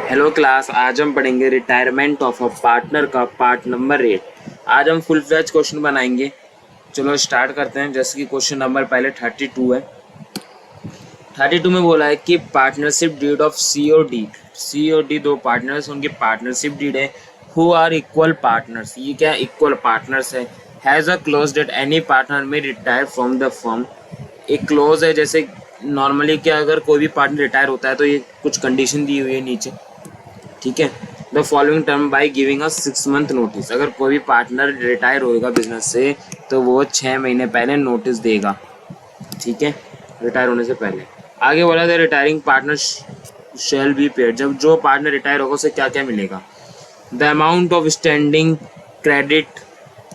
Hello class, आज हम पढ़ेंगे रिटायरमेंट ऑफ अ पार्टनर का पार्ट नंबर 8। आज हम फुल फ्लेज क्वेश्चन बनाएंगे। चलो स्टार्ट करते हैं। जैसे कि क्वेश्चन नंबर पहले 32 है। 32 में बोला है कि पार्टनरशिप डीड ऑफ सी और डी दो पार्टनर्स, उनकी पार्टनरशिप डीड है। हु आर इक्वल पार्टनर्स, ये क्या इक्वल पार्टनर्स है। Has a close date any partner में रिटायर फ्रॉम द फर्म। एक क्लोज है, जैसे नॉर्मली क्या अगर कोई भी पार्टनर रिटायर होता है तो ये कुछ कंडीशन दी हुई है नीचे, ठीक है। The following term by giving a 6 month notice. अगर कोई भी पार्टनर रिटायर होएगा बिजनेस से तो वो 6 महीने पहले नोटिस देगा, ठीक है, रिटायर होने से पहले। आगे बोला था retiring partner shall be paid. जब जो पार्टनर रिटायर होगा उसे क्या क्या मिलेगा। The amount of standing credit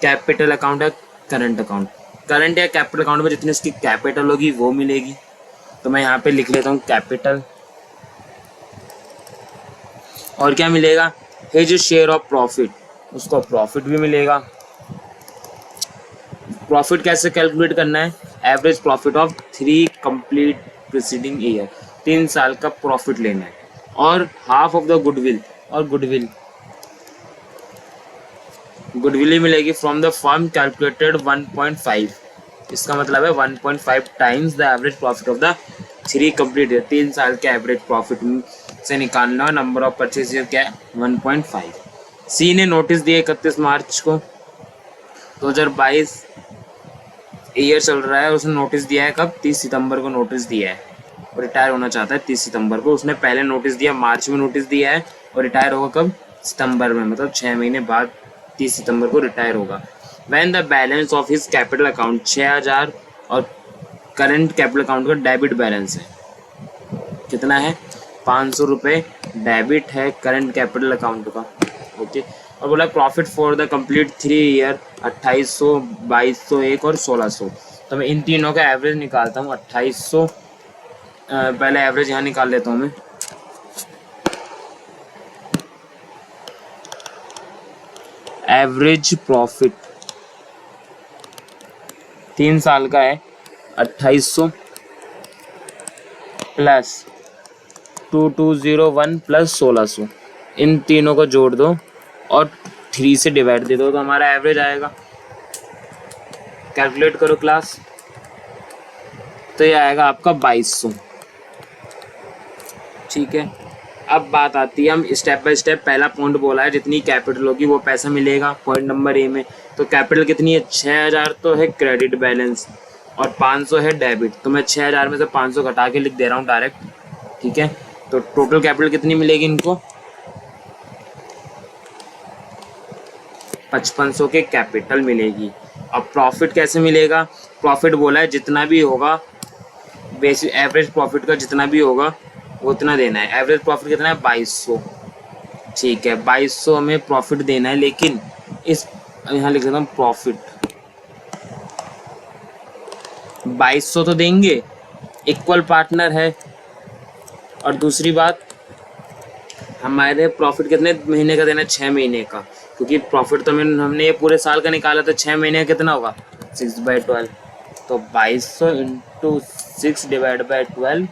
capital account है करंट अकाउंट। करंट या कैपिटल अकाउंट में जितनी उसकी कैपिटल होगी वो मिलेगी। तो मैं यहाँ पे लिख लेता हूँ कैपिटल। और क्या मिलेगा, हिज शेयर ऑफ प्रॉफिट, उसको प्रॉफिट भी मिलेगा। प्रॉफिट कैसे कैलकुलेट करना है, average profit of 3 complete preceding year, 3 साल का प्रॉफिट लेना है। और हाफ ऑफ द गुडविल, और गुडविल ही मिलेगी फ्रॉम द फर्म कैलकुलेटेड 1.5। इसका मतलब है 1.5 times the average profit of the 3 complete year. 3 साल के एवरेज प्रॉफिट से निकालना नंबर ऑफ परचेज ईयर क्या है 1.5। सी ने नोटिस दिया 31 मार्च को 2022 ईयर चल रहा है। उसने नोटिस दिया है कब, 30 सितंबर को नोटिस दिया है। और रिटायर होना चाहता है 30 सितंबर को। उसने पहले नोटिस दिया, मार्च में नोटिस दिया है, और रिटायर होगा कब, सितंबर में, मतलब 6 महीने बाद 30 सितंबर को रिटायर होगा। When the balance of his capital account 6000 और करंट कैपिटल अकाउंट का डेबिट बैलेंस है, कितना है 500 रुपये डेबिट है करंट कैपिटल अकाउंट का, ओके। और बोला profit for the complete 3 year 2800, 2201 और 1600। तो मैं इन तीनों का एवरेज निकालता हूँ 2800। पहले एवरेज यहाँ निकाल लेता हूँ मैं। एवरेज प्रॉफिट 3 साल का है 2800 प्लस 2201 प्लस 1600। इन तीनों को जोड़ दो और 3 से डिवाइड दे दो तो हमारा एवरेज आएगा। कैलकुलेट करो क्लास, तो ये आएगा आपका 2200, ठीक है। अब बात आती है, हम स्टेप बाय स्टेप। पहला पॉइंट बोला है जितनी कैपिटल होगी वो पैसा मिलेगा, पॉइंट नंबर ए में। तो कैपिटल कितनी है, 6000 तो है क्रेडिट बैलेंस और 500 है डेबिट। तो मैं 6000 में से 500 घटा के लिख दे रहा हूँ डायरेक्ट, ठीक है। तो टोटल कैपिटल कितनी मिलेगी इनको, 5500 के कैपिटल मिलेगी। अब प्रॉफिट कैसे मिलेगा, प्रॉफिट बोला है जितना भी होगा, बेसिक एवरेज प्रॉफिट का जितना भी होगा वो उतना देना है। एवरेज प्रॉफिट कितना है 2200, ठीक है, 2200 हमें प्रॉफिट देना है। लेकिन इस यहाँ लिख देता हूँ प्रॉफिट 2200 तो देंगे, इक्वल पार्टनर है। और दूसरी बात, हमारे प्रॉफिट कितने महीने का देना है, 6 महीने का, क्योंकि प्रॉफिट तो हमने ये पूरे साल का निकाला तो 6 महीने का कितना होगा 6/12। तो 2200 इंटू 6 डिवाइड बाई 12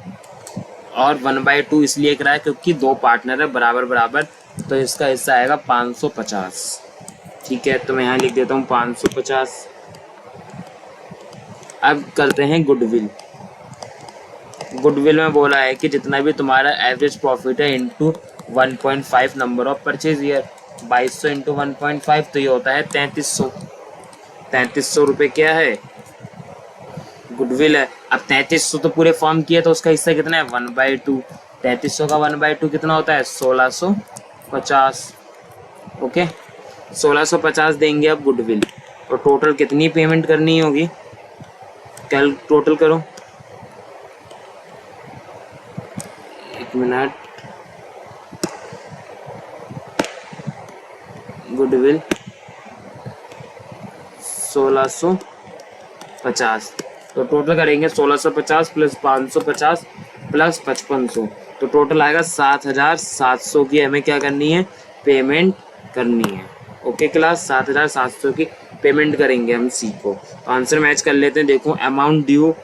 और 1/2 इसलिए करा है क्योंकि दो पार्टनर है बराबर बराबर। तो इसका हिस्सा आएगा 550, ठीक है। तो मैं यहाँ लिख देता हूँ 550। अब करते हैं गुडविल। गुडविल में बोला है कि जितना भी तुम्हारा एवरेज प्रॉफिट है into 1.5 number of purchase year, 2200 into 1.5 तो ये होता है 3300। 3300 रुपये क्या है, गुडविल है। अब 3300 तो पूरे फॉर्म किया तो उसका हिस्सा कितना है 1/2। 3300 का 1/2 कितना होता है 1650, ओके। 1650 देंगे अब गुडविल। और टोटल कितनी पेमेंट करनी होगी, कल टोटल करो, एक मिनट। गुडविल 1650, तो टोटल करेंगे 1650 प्लस 550 प्लस 5500, तो टोटल आएगा 7700 की हमें क्या करनी है, पेमेंट करनी है, ओके क्लास। 7700 की पेमेंट करेंगे हम सी को। तो आंसर मैच कर लेते हैं। देखो अमाउंट ड्यू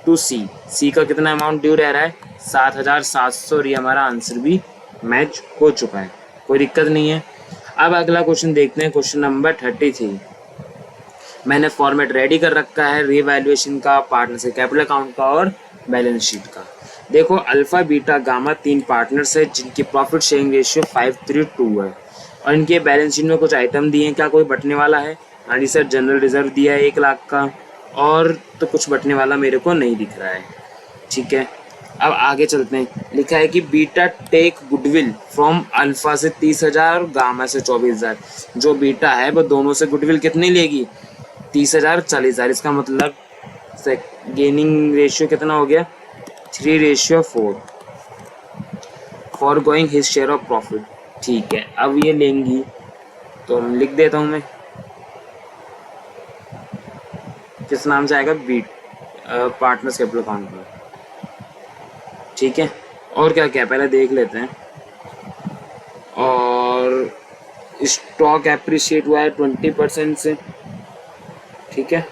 टू सी, सी का कितना अमाउंट ड्यू रह रहा है 7700, और ये हमारा आंसर भी मैच हो चुका है, कोई दिक्कत नहीं है। अब अगला क्वेश्चन देखते हैं, क्वेश्चन नंबर 33। मैंने फॉर्मेट रेडी कर रखा है रीवैल्यूएशन का, पार्टनरशिप कैपिटल अकाउंट का और बैलेंस शीट का। देखो अल्फा बीटा गामा 3 पार्टनर्स है जिनकी प्रॉफिट शेयरिंग रेशियो 5:2 है और इनके बैलेंस शीट में कुछ आइटम दिए हैं। क्या कोई बटने वाला है? हाँ जी सर, जनरल रिजर्व दिया है 1 लाख का, और तो कुछ बटने वाला मेरे को नहीं दिख रहा है। ठीक है, अब आगे चलते हैं। लिखा है कि beta take goodwill from alpha से 30,000 और गामा से 24,000। जो बीटा है वो दोनों से गुडविल कितनी लेगी? 30,000 40,000। इसका मतलब गेनिंग रेशियो कितना हो गया? 3:4 for going his share of profit. ठीक है, अब ये लेंगी तो लिख देता हूँ मैं, किस नाम से आएगा? बीट पार्टनर्स कैपिटल अकाउंट में। ठीक है, और क्या क्या पहले देख लेते हैं। और स्टॉक एप्रिशिएट हुआ है 20% से। ठीक है,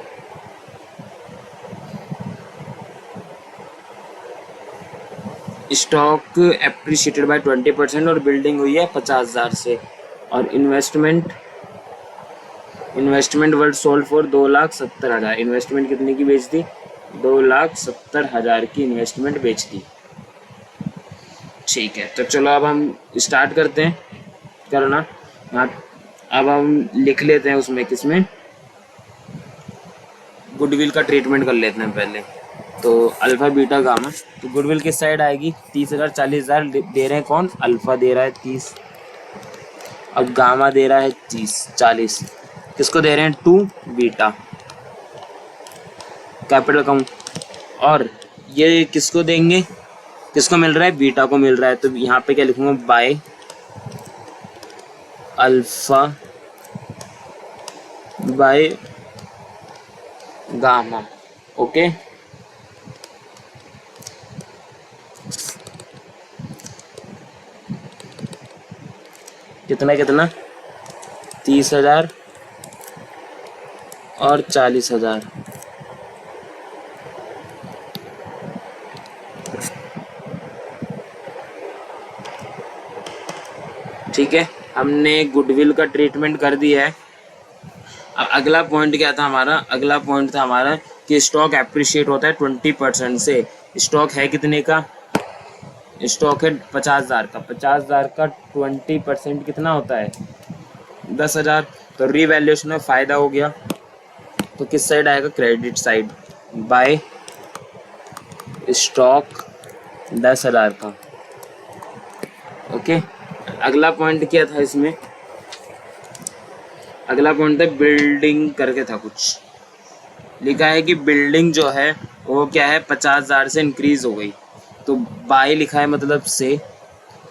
स्टॉक एप्रिशिएटेड बाय 20% और बिल्डिंग हुई है 50,000 से। और investment world sold for 2,70,000। Investment कितने की बेच दी? 2,70,000 की इन्वेस्टमेंट बेच दी। ठीक है, तो चलो अब हम स्टार्ट करते हैं करना। हाँ, अब हम लिख लेते हैं उसमें, किसमें? गुडविल का ट्रीटमेंट कर लेते हैं पहले। तो अल्फा बीटा गामा, तो गुडविल किस साइड आएगी? 30,000 40,000 दे रहे हैं कौन? अल्फा दे रहा है 30 और गामा दे रहा है 40। किसको दे रहे हैं? To beta capital account. और ये किसको देंगे? किसको मिल रहा है? बीटा को मिल रहा है। तो यहाँ पे क्या लिखूंगा? By alpha by gamma. Okay, कितना कितना? 30,000 और 40,000। ठीक है, हमने गुडविल का ट्रीटमेंट कर दिया है। अब अगला पॉइंट क्या था हमारा? अगला पॉइंट था हमारा कि स्टॉक एप्रिशिएट होता है 20% से। स्टॉक है कितने का? स्टॉक है 50,000 का। 50,000 का 20% कितना होता है? 10,000। तो रीवैल्यूएशन में फ़ायदा हो गया, तो किस साइड आएगा? क्रेडिट साइड, बाय स्टॉक 10,000 का। ओके, अगला पॉइंट क्या था इसमें? अगला पॉइंट था बिल्डिंग करके था कुछ। लिखा है कि बिल्डिंग जो है वो क्या है? 50,000 से इंक्रीज हो गई। तो बाय लिखा है मतलब से,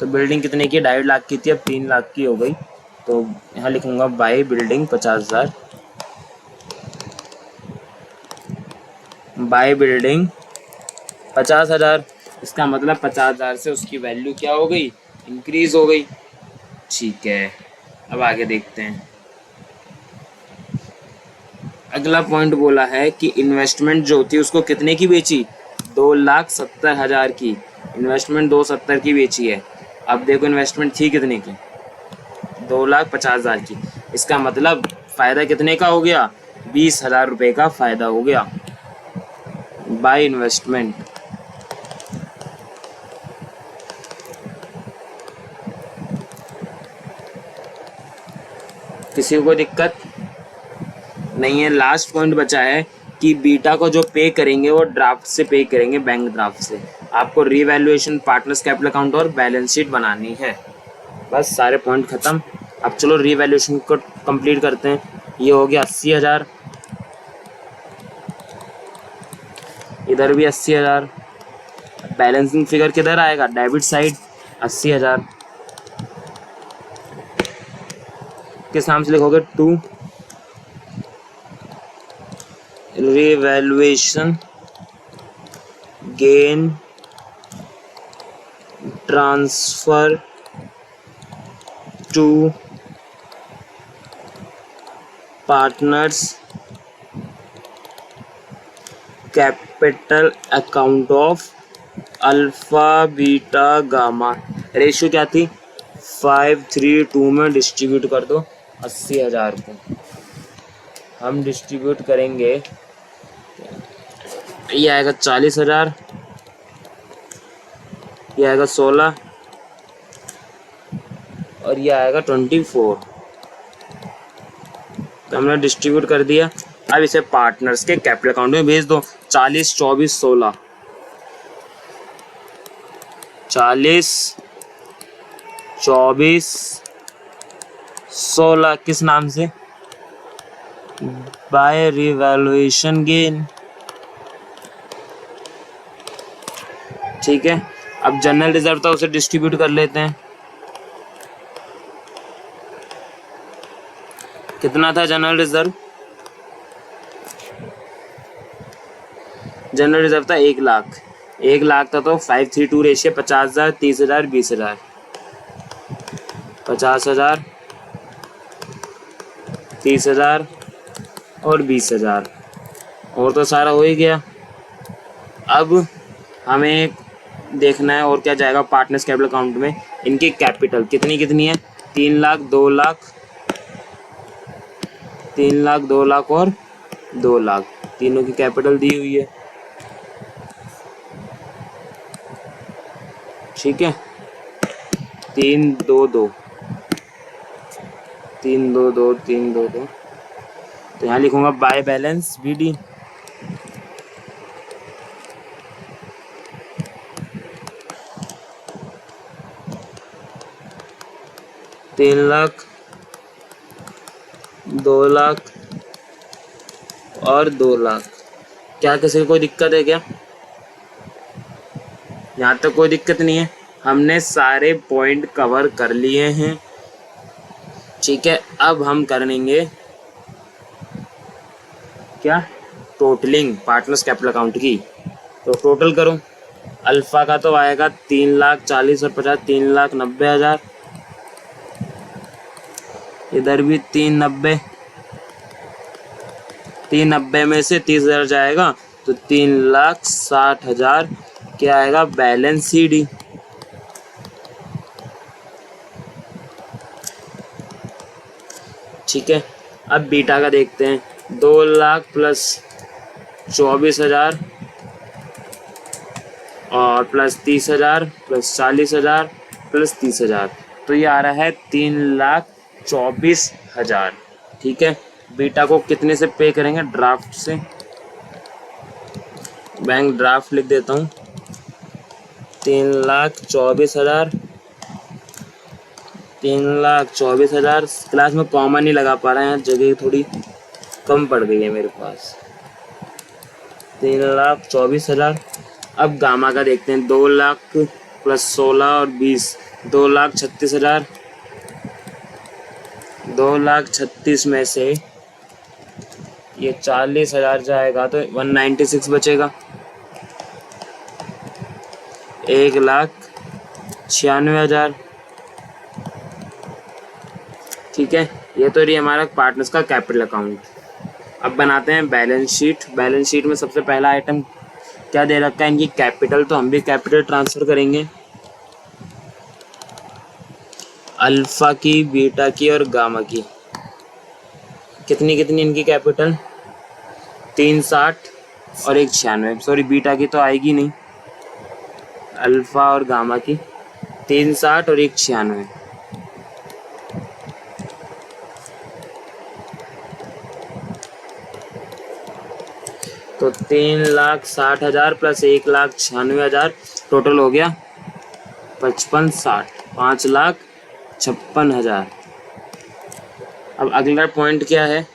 तो बिल्डिंग कितने की? 2.5 लाख की थी, अब 3 लाख की हो गई। तो यहाँ लिखूंगा बाय बिल्डिंग 50,000, बाय बिल्डिंग 50,000। इसका मतलब 50,000 से उसकी वैल्यू क्या हो गई? इंक्रीज हो गई। ठीक है, अब आगे देखते हैं। अगला पॉइंट बोला है कि इन्वेस्टमेंट जो होती है उसको कितने की बेची? 2,70,000 की। इन्वेस्टमेंट 270 की बेची है। अब देखो इन्वेस्टमेंट थी कितने की? 2,50,000 की। इसका मतलब फ़ायदा कितने का हो गया? 20,000 रुपये का फ़ायदा हो गया बाय इन्वेस्टमेंट। किसी को दिक्कत नहीं है? लास्ट पॉइंट बचा है कि बीटा को जो पे करेंगे वो ड्राफ्ट से पे करेंगे, बैंक ड्राफ्ट से। आपको रीवैल्यूएशन, पार्टनर्स कैपिटल अकाउंट और बैलेंस शीट बनानी है। बस सारे पॉइंट ख़त्म। अब चलो रीवैल्यूएशन को कंप्लीट करते हैं। ये हो गया 80,000, इधर भी 80,000। बैलेंसिंग फिगर किधर आएगा? Debit side 80,000। किस नाम से लिखोगे? To revaluation gain transfer to partners capital account of alpha beta gamma. Ratio क्या थी, 5:3:2 में डिस्ट्रीब्यूट कर दो 80,000 को। हम डिस्ट्रीब्यूट करेंगे, ये आएगा 40,000, ये आएगा 16 और ये आएगा 24। तो हमने डिस्ट्रीब्यूट कर दिया। अब इसे पार्टनर्स के कैपिटल अकाउंट में भेज दो। 40, 24, 16, 40, 24, 16 किस नाम से, बाय रिवैल्यूएशन गेन। ठीक है, अब जनरल रिजर्व था उसे डिस्ट्रीब्यूट कर लेते हैं। कितना था जनरल रिजर्व, जनरल रिजर्व था 1 लाख। 1 लाख था तो 5:3:2 रेशियो 50,000, 30,000, 20,000, 50,000, 30,000 और 20,000, और तो सारा हो ही गया। अब हमें देखना है और क्या जाएगा पार्टनर्स कैपिटल अकाउंट में। इनकी कैपिटल कितनी कितनी है, 3 लाख, 2 लाख, 3 लाख, 2 लाख और 2 लाख, तीनों की कैपिटल दी हुई है। ठीक है, 3 2 2, 3 2 2, 3 2 2, तो यहाँ लिखूंगा बाय बैलेंस BD। तीन लाख, 2 लाख और 2 लाख। क्या किसी को कोई दिक्कत है क्या, यहाँ तक कोई दिक्कत नहीं है, हमने सारे पॉइंट कवर कर लिए हैं। ठीक है, अब हम करेंगे क्या, टोटलिंग पार्टनर्स कैपिटल अकाउंट की। तो टोटल करो, अल्फा का तो आएगा 3,40,000 और 50, 3,90,000, इधर भी 390, 390 में से 30,000 जाएगा तो 3,60,000 क्या आएगा बैलेंस CD। ठीक है, अब बीटा का देखते हैं, 2 लाख प्लस 24,000 और प्लस 30,000 प्लस 40,000 प्लस 30,000, तो ये आ रहा है 3,24,000। ठीक है, बीटा को कितने से पे करेंगे, ड्राफ्ट से, बैंक ड्राफ्ट लिख देता हूँ, 3,24,000, 3,24,000। क्लास में कॉमा नहीं लगा पा रहे हैं, जगह थोड़ी कम पड़ गई है मेरे पास, 3,24,000। अब गामा का देखते हैं, 2 लाख प्लस 16 और 20, 2,36,000, 2,36,000 में से ये 40,000 जाएगा तो 196 बचेगा, 1,96,000। ठीक है, ये तो रही हमारा पार्टनर्स का कैपिटल अकाउंट। अब बनाते हैं बैलेंस शीट। बैलेंस शीट में सबसे पहला आइटम क्या दे रखा है, इनकी कैपिटल, तो हम भी कैपिटल ट्रांसफ़र करेंगे, अल्फ़ा की, बीटा की और गामा की। कितनी कितनी इनकी कैपिटल, 360 और 196, सॉरी बीटा की तो आएगी नहीं, अल्फ़ा और गामा की 360 और 196। तो 3,60,000 प्लस 1,96,000 टोटल हो गया 55,60, 5,56,000। अब अगला पॉइंट क्या है,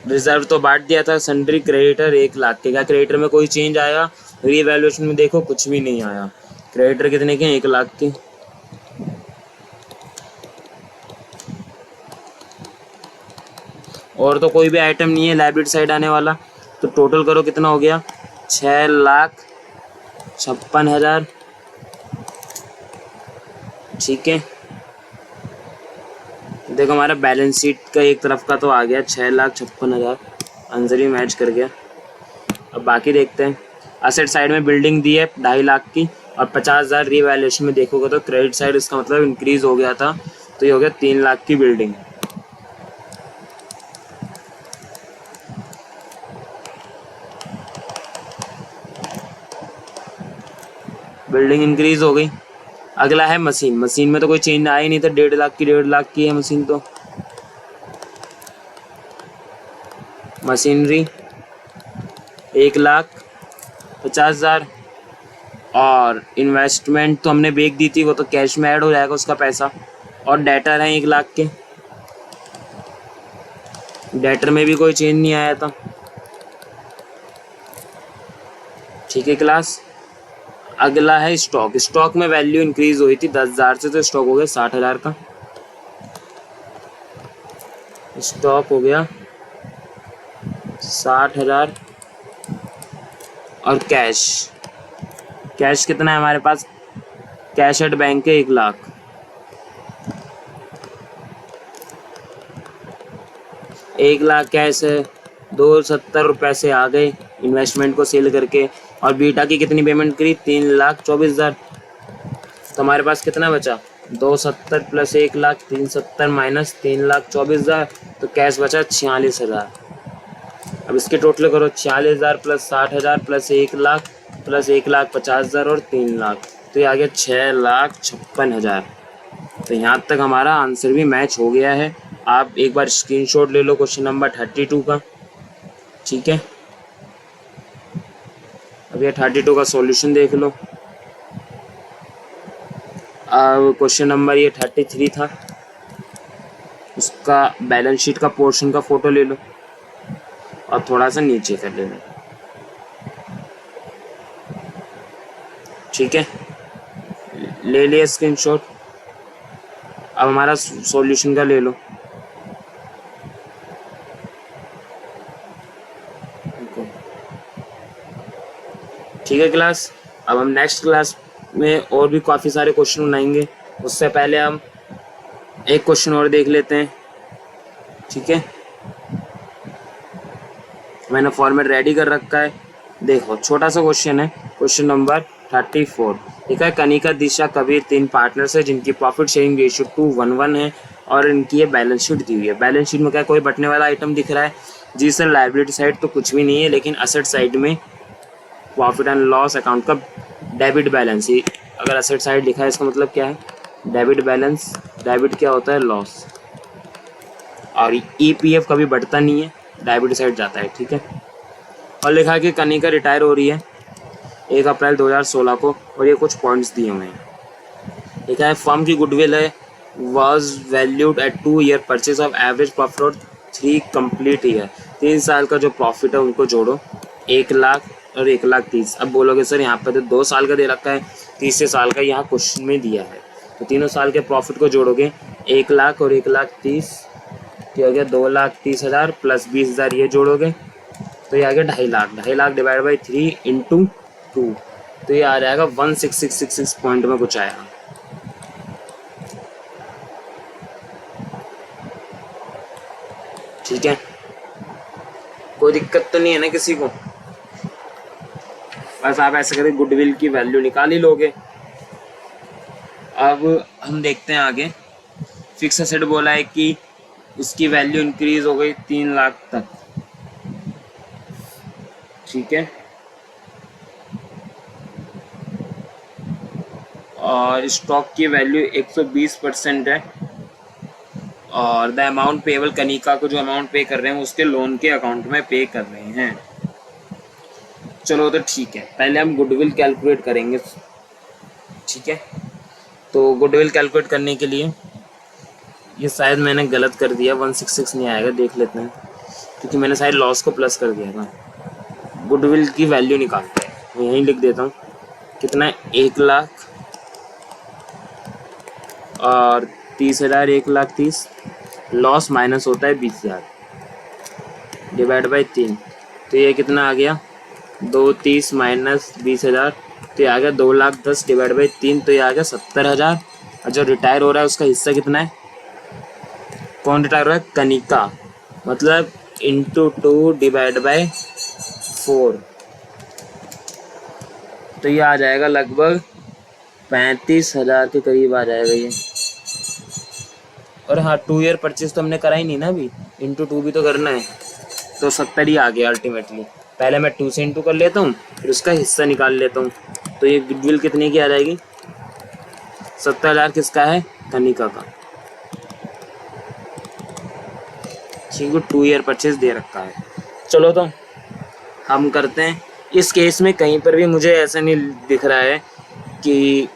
रिजर्व तो बांट दिया था, सन्ड्री क्रेडिटर 1 लाख के, क्या क्रेडिटर में कोई चेंज आया, रीवैल्यूएशन में देखो कुछ भी नहीं आया। क्रेडिटर कितने के, 1 लाख के। और तो कोई भी आइटम नहीं है लायबिलिटी साइड आने वाला, तो टोटल करो कितना हो गया, 6,56,000। ठीक है, देखो हमारा बैलेंस शीट का एक तरफ का तो आ गया 6,56,000, आंसर ही मैच कर गया। अब बाकी देखते हैं, असेट साइड में बिल्डिंग दी है 2.5 लाख की और 50,000 रीवैल्यूएशन में देखोगे तो क्रेडिट साइड इसका मतलब इंक्रीज हो गया था, तो ये हो गया 3 लाख की बिल्डिंग। बिल्डिंग इंक्रीज हो गई। अगला है मशीन। मशीन में तो कोई चेंज आया ही नहीं था, 1.5 लाख की 1.5 लाख की है मशीन। तो मशीनरी 1,50,000 और इन्वेस्टमेंट तो हमने बेच दी थी, वो तो कैश में ऐड हो जाएगा उसका पैसा। और डेटर है 1 लाख के, डेटर में भी कोई चेंज नहीं आया था। ठीक है क्लास। अगला है स्टॉक। स्टॉक में वैल्यू इंक्रीज हुई थी 10,000 से, तो स्टॉक हो गया 60,000 का। स्टॉक हो गया 60,000। और कैश, कैश कितना है हमारे पास? कैश एट बैंक है 1 लाख। एक लाख कैश है, 270 रुपये से आ गए इन्वेस्टमेंट को सेल करके। और बीटा की कितनी पेमेंट करी? 3,24,000। तो हमारे पास कितना बचा? 270 प्लस 1 लाख, 370 माइनस 3,24,000, तो कैश बचा 46,000। अब इसके टोटल करो, 46,000 प्लस 60,000 प्लस 1 लाख प्लस 1,50,000 और 3 लाख, तो ये आ गया 6,56,000। तो यहाँ तक हमारा आंसर भी मैच हो गया है। आप एक बार स्क्रीनशॉट ले लो क्वेश्चन नंबर 32 का। ठीक है, अब ये 32 का सॉल्यूशन देख लो। अब क्वेश्चन नंबर ये 33 था, उसका बैलेंस शीट का पोर्शन का फोटो ले लो और थोड़ा सा नीचे कर लेना। ठीक है, ले लिया स्क्रीनशॉट। अब हमारा सॉल्यूशन का ले लो। ठीक है क्लास। अब हम नेक्स्ट क्लास में और भी काफ़ी सारे क्वेश्चन बनाएंगे, उससे पहले हम एक क्वेश्चन और देख लेते हैं। ठीक है, मैंने फॉर्मेट रेडी कर रखा है। देखो, छोटा सा क्वेश्चन है, क्वेश्चन नंबर 34। ठीक है, कनिका, दिशा, कबीर 3 पार्टनर्स है जिनकी प्रॉफिट शेयरिंग रेशियो 2:1 है और इनकी ये बैलेंस शीट दी हुई है। बैलेंस शीट में क्या कोई बटने वाला आइटम दिख रहा है? जी सर, लायबिलिटी साइड तो कुछ भी नहीं है, लेकिन असेट साइड में प्रॉफिट एंड लॉस अकाउंट का डेबिट बैलेंस ही। अगर असेट साइड लिखा है इसका मतलब क्या है? Debit balance. डेबिट क्या होता है? लॉस। और ईपीएफ कभी बढ़ता नहीं है, डेबिट साइड जाता है। ठीक है, और लिखा है कि कनिका रिटायर हो रही है 1 अप्रैल 2016 को, और ये कुछ पॉइंट्स दिए हुए हैं। लिखा है फर्म की गुडविल है was valued at 2 year purchase of average profit और 3 कंप्लीट ईयर। 3 साल का जो प्रॉफिट है उनको जोड़ो, 1 लाख और 1,30,000। अब बोलोगे सर यहाँ पे तो 2 साल का दे रखा है, तीसरे साल का यहाँ क्वेश्चन में दिया है, तो तीनों साल के प्रॉफिट को जोड़ोगे, 1 लाख और 1,30,000, तो हो गया 2,30,000 प्लस 20,000 ये जोड़ोगे तो ये आ गया 2.5 lakh. 2.5 lakh divide by 3 into 2, तो ये आ जाएगा 16666 पॉइंट में कुछ आएगा। ठीक है, कोई दिक्कत तो नहीं है ना किसी को? बस आप ऐसे करके गुडविल की वैल्यू निकाल ही लोगे। अब हम देखते हैं आगे। फिक्स एसेट बोला है कि उसकी वैल्यू इंक्रीज हो गई 3 लाख तक। ठीक है, और स्टॉक की वैल्यू 120% है, और द अमाउंट पेबल, कनिका को जो अमाउंट पे कर रहे हैं उसके लोन के अकाउंट में पे कर रहे हैं। चलो तो ठीक है, पहले हम गुडविल कैलकुलेट करेंगे। ठीक है, तो गुडविल कैलकुलेट करने के लिए, ये शायद मैंने गलत कर दिया, 166 नहीं आएगा, देख लेते हैं, क्योंकि मैंने शायद लॉस को प्लस कर दिया था। गुडविल की वैल्यू निकालते हैं, मैं यहीं लिख देता हूँ। कितना है? 1 लाख और 30,000, 1,30,000, लॉस माइनस होता है 20,000 डिवाइड बाई 3, तो ये कितना आ गया? 2,30,000 माइनस 20,000, तो ये आ गया 2,10,000 डिवाइड बाई 3, तो ये आ गया 70,000। और जो रिटायर हो रहा है उसका हिस्सा कितना है? कौन रिटायर हो रहा है? कनिका, मतलब इंटू 2 डिवाइड बाई 4, तो ये आ जाएगा लगभग 35,000 के करीब आ जाएगा ये। और हाँ, 2 ईयर परचेज तो हमने करा ही नहीं ना अभी, इंटू 2 भी तो करना है, तो 70 ही आ गया अल्टीमेटली। पहले मैं 2 से इंटू कर लेता हूँ, फिर उसका हिस्सा निकाल लेता हूँ। तो ये गुडविल कितने की आ जाएगी? 70,000 किसका है? कनिका का। ठीक है, 2 ईयर परचेज दे रखा है। चलो तो हम करते हैं। इस केस में कहीं पर भी मुझे ऐसा नहीं दिख रहा है कि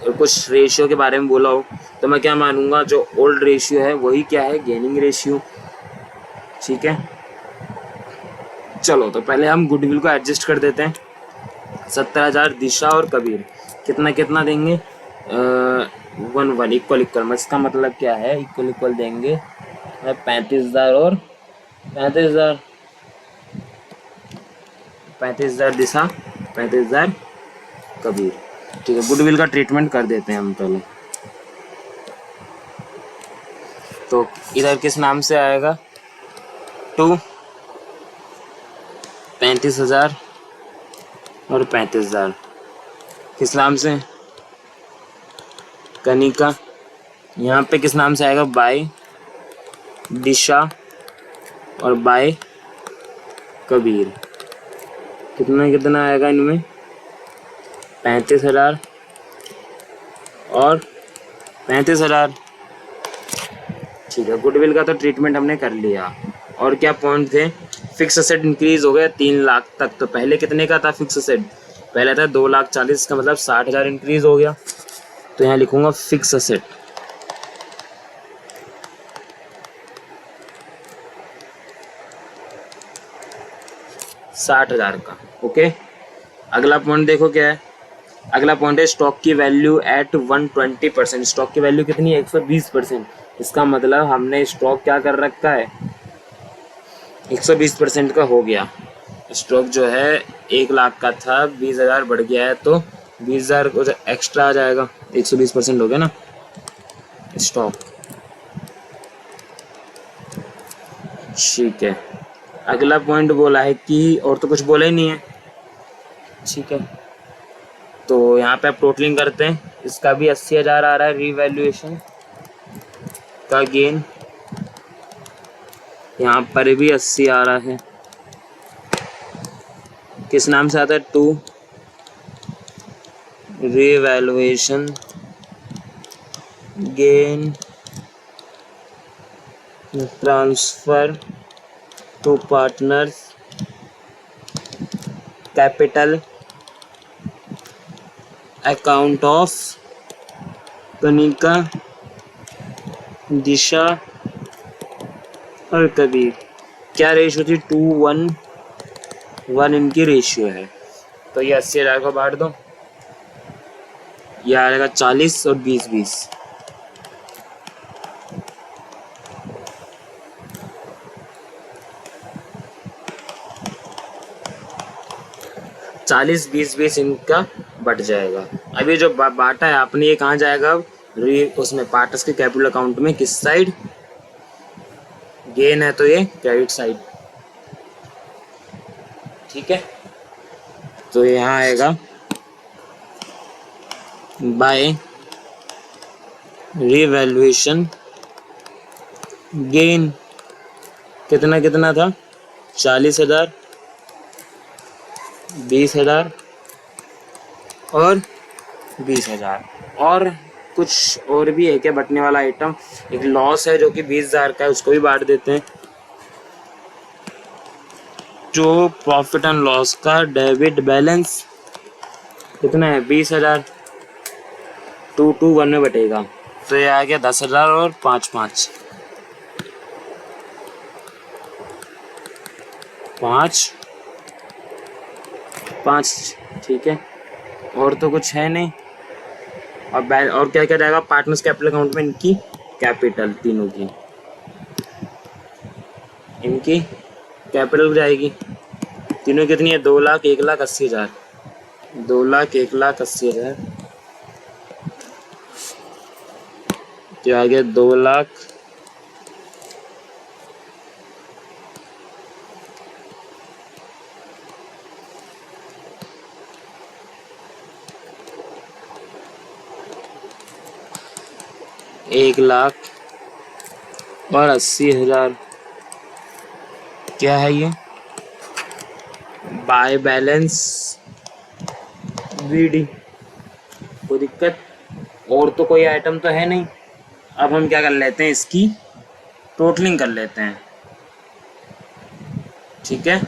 कुछ रेशियो के बारे में बोला हो, तो मैं क्या मानूंगा, जो ओल्ड रेशियो है वही क्या है, गेनिंग रेशियो। ठीक है, चलो तो पहले हम गुडविल को एडजस्ट कर देते हैं। 70,000 दिशा और कबीर, कितना कितना देंगे? 1 1 इक्वल इक्वल, इसका मतलब क्या है, इक्वल इक्वल देंगे। 35,000 और 35,000, 35,000 दिशा, 35,000 कबीर। ठीक है, गुडविल का ट्रीटमेंट कर देते हैं हम पहले। तो इधर किस नाम से आएगा? 2, 35,000 और 35,000 किस नाम से? कनिका। यहाँ पे किस नाम से आएगा? बाय दिशा और बाय कबीर। कितना कितना आएगा इनमें? 35,000 और 35,000। ठीक है, गुडविल का तो ट्रीटमेंट हमने कर लिया। और क्या पॉइंट थे? फिक्स असेट इंक्रीज हो गया 3 लाख तक। तो पहले कितने का था फिक्स असेट? पहले था 2,40,000 का, मतलब 60,000 इंक्रीज हो गया। तो यहाँ लिखूंगा फिक्स असेट। $60,000 का। ओके, अगला पॉइंट देखो क्या है। अगला पॉइंट है स्टॉक की वैल्यू एट 120%। स्टॉक की वैल्यू कितनी है? 120%। इसका मतलब हमने स्टॉक क्या कर रखा है? 120% का हो गया। स्टॉक जो है 1 लाख का था, 20,000 बढ़ गया है, तो 20,000 एक्स्ट्रा आ जाएगा। 120% हो गया ना स्टॉक। ठीक है, अगला पॉइंट बोला है कि, और तो कुछ बोला ही नहीं है। ठीक है, तो यहाँ पे आप टोटलिंग करते हैं। इसका भी 80,000 आ रहा है रीवैल्यूएशन का गेन, यहाँ पर भी 80 आ रहा है। किस नाम से आता है? 2 revaluation gain transfer to partners capital account of Kanika, Disha और कबीर। क्या रेशियो थी? 2:1 इनकी रेशियो है। तो ये 80,000 को बांट दो, ये आ जाएगा 40 और 20-20। 40-20-20 इनका बढ़ जाएगा। अभी जो बांटा है आपने, ये कहाँ जाएगा? उसमें पार्टनर्स के कैपिटल अकाउंट में। किस साइड? गेन है तो ये क्रेडिट साइड। ठीक है, तो यहाँ आएगा बाय रिवैल्यूएशन गेन। कितना कितना था? 40,000, 20,000 और 20,000। और कुछ और भी है क्या बटने वाला आइटम? एक लॉस है जो कि 20,000 का है, उसको भी बांट देते हैं। जो प्रॉफिट एंड लॉस का डेबिट बैलेंस कितना है? 20,000। 2:1 में बटेगा, तो ये आ गया 10,000 और 5 5। ठीक है, और तो कुछ है नहीं। और क्या क्या जाएगा पार्टनर्स कैपिटल अकाउंट में? इनकी कैपिटल, तीनों की इनकी कैपिटल जाएगी। तीनों कितनी है? 2 लाख, 1,80,000। 2 लाख 1,80,000, तो आ गया 2 लाख 1,80,000 क्या है ये? By balance BD। कोई दिक्कत? और तो कोई आइटम तो है नहीं। अब हम क्या कर लेते हैं, इसकी टोटलिंग कर लेते हैं। ठीक है,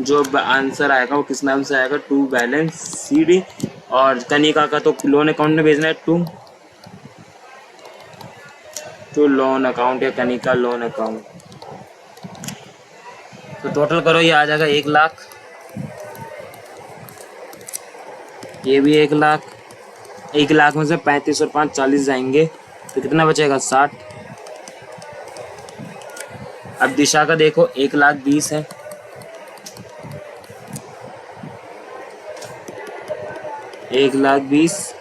जो आंसर आएगा वो किस नाम से आएगा? To balance CD। और कनिका का तो लोन अकाउंट में भेजना है, टू लोन अकाउंट या कनिका लोन अकाउंट। तो टोटल करो, ये आ जाएगा 1,00,000, ये भी 1,00,000। 1,00,000 में से 35 और 5 40 जाएंगे, तो कितना बचेगा? 60। अब दिशा का देखो, 1,20,000 है, 1,20,000।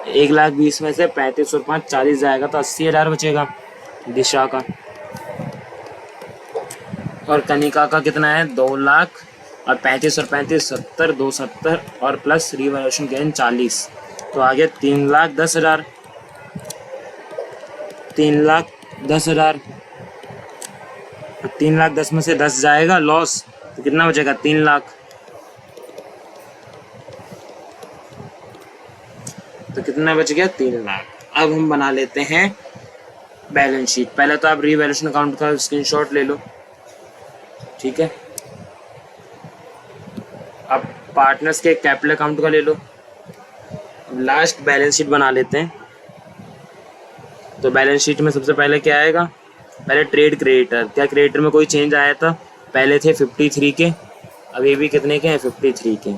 1,20,000 में से 35 और 5 40 जाएगा, तो 80,000 बचेगा दिशा का। और कनिका का कितना है? 2,00,000। और 35 और 35 70, 270 और प्लस रिवैल्यूएशन गेन 40, तो आ गया 3,10,000। 3,10,000। 3,10,000 में से 10 जाएगा लॉस, तो कितना बचेगा? 3,00,000। तो कितना बच गया? 3,00,000। अब हम बना लेते हैं बैलेंस शीट। पहले तो आप रिवैल्यूएशन अकाउंट का स्क्रीनशॉट ले लो। ठीक है, अब पार्टनर्स के कैपिटल अकाउंट का ले लो। लास्ट बैलेंस शीट बना लेते हैं। तो बैलेंस शीट में सबसे पहले क्या आएगा? पहले ट्रेड क्रेडिटर। क्या क्रेडिटर में कोई चेंज आया था? पहले थे 53 के, अब ये भी कितने के हैं? 53 के।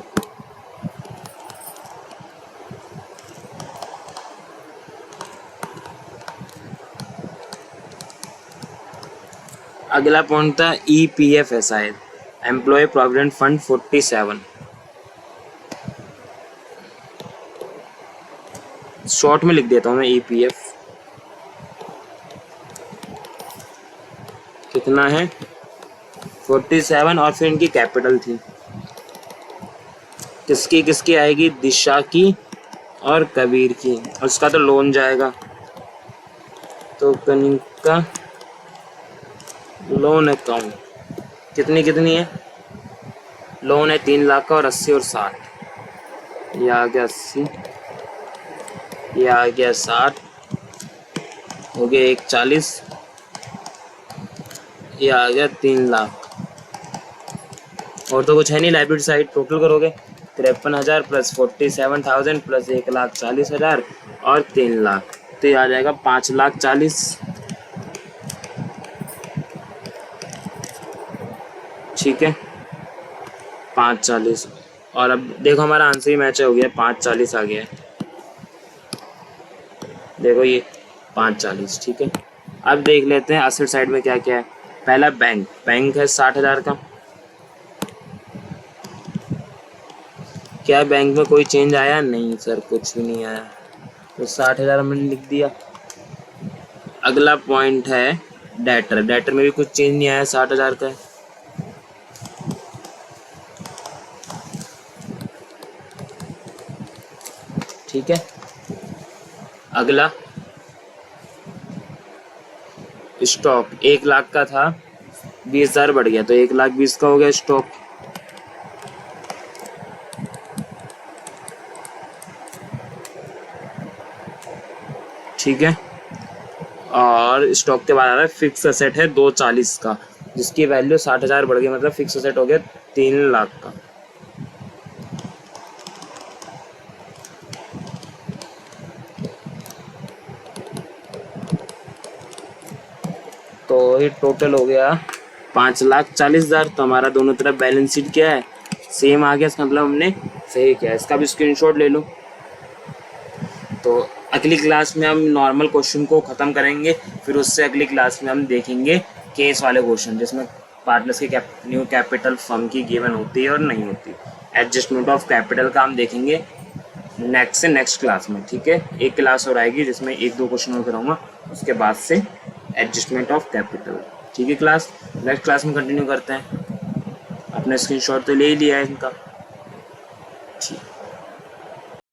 अगला पॉइंट था EPF है शायद, एम्प्लॉय प्रोविडेंट फंड 47। शॉर्ट में लिख देता हूँ मैं EPF। कितना है? 47। और फिर इनकी कैपिटल थी, किसकी किसकी आएगी? दिशा की और कबीर की, और उसका तो लोन जाएगा। तो कनिका लोन अकाउंट कितनी कितनी है? लोन है 3,00,000 का, और 80 और 60। ये आ गया 80, ये आ गया 60, हो गया 1,40, ये आ गया 3,00,000। और तो कुछ है नहीं लाइबिलिटी साइड। टोटल करोगे 53,000 प्लस 47,000 प्लस 1,40,000 और 3,00,000, तो ये आ जाएगा 5,40,000। ठीक है, 5,40। और अब देखो हमारा आंसर ही मैच हो गया, 5,40 आ गया है। देखो ये 5,40। ठीक है, अब देख लेते हैं असेट साइड में क्या क्या है। पहला बैंक है 60,000 का। क्या बैंक में कोई चेंज आया? नहीं सर, कुछ भी नहीं आया, तो 60,000 हमने लिख दिया। अगला पॉइंट है डेटर में भी कुछ चेंज नहीं आया, 60,000 का है। ठीक है, अगला स्टॉक 1,00,000 का था, 20,000 बढ़ गया, तो 1,20,000 का हो गया स्टॉक। ठीक है, और स्टॉक के बाद आ रहा है फिक्स असेट है 2,40 का, जिसकी वैल्यू 60,000 बढ़ गई, मतलब फिक्स असेट हो गया 3,00,000 का। तो ये टोटल हो गया 5,40,000। तो हमारा दोनों तरफ बैलेंस शीट क्या है? सेम आ गया, इसका मतलब हमने सही किया। इसका भी स्क्रीनशॉट ले लो। तो अगली क्लास में हम नॉर्मल क्वेश्चन को ख़त्म करेंगे, फिर उससे अगली क्लास में हम देखेंगे केस वाले क्वेश्चन, जिसमें पार्टनर्स की न्यू कैपिटल फर्म की गिवन होती है और नहीं होती। एडजस्टमेंट ऑफ कैपिटल का हम देखेंगे नेक्स्ट क्लास में। ठीक है, एक क्लास और आएगी जिसमें 1-2 क्वेश्चन और कराऊंगा, उसके बाद से एडजस्टमेंट ऑफ कैपिटल। ठीक है, नेक्स्ट क्लास में कंटिन्यू करते हैं। अपने स्क्रीनशॉट तो ले ही लिया है इनका। ठीक।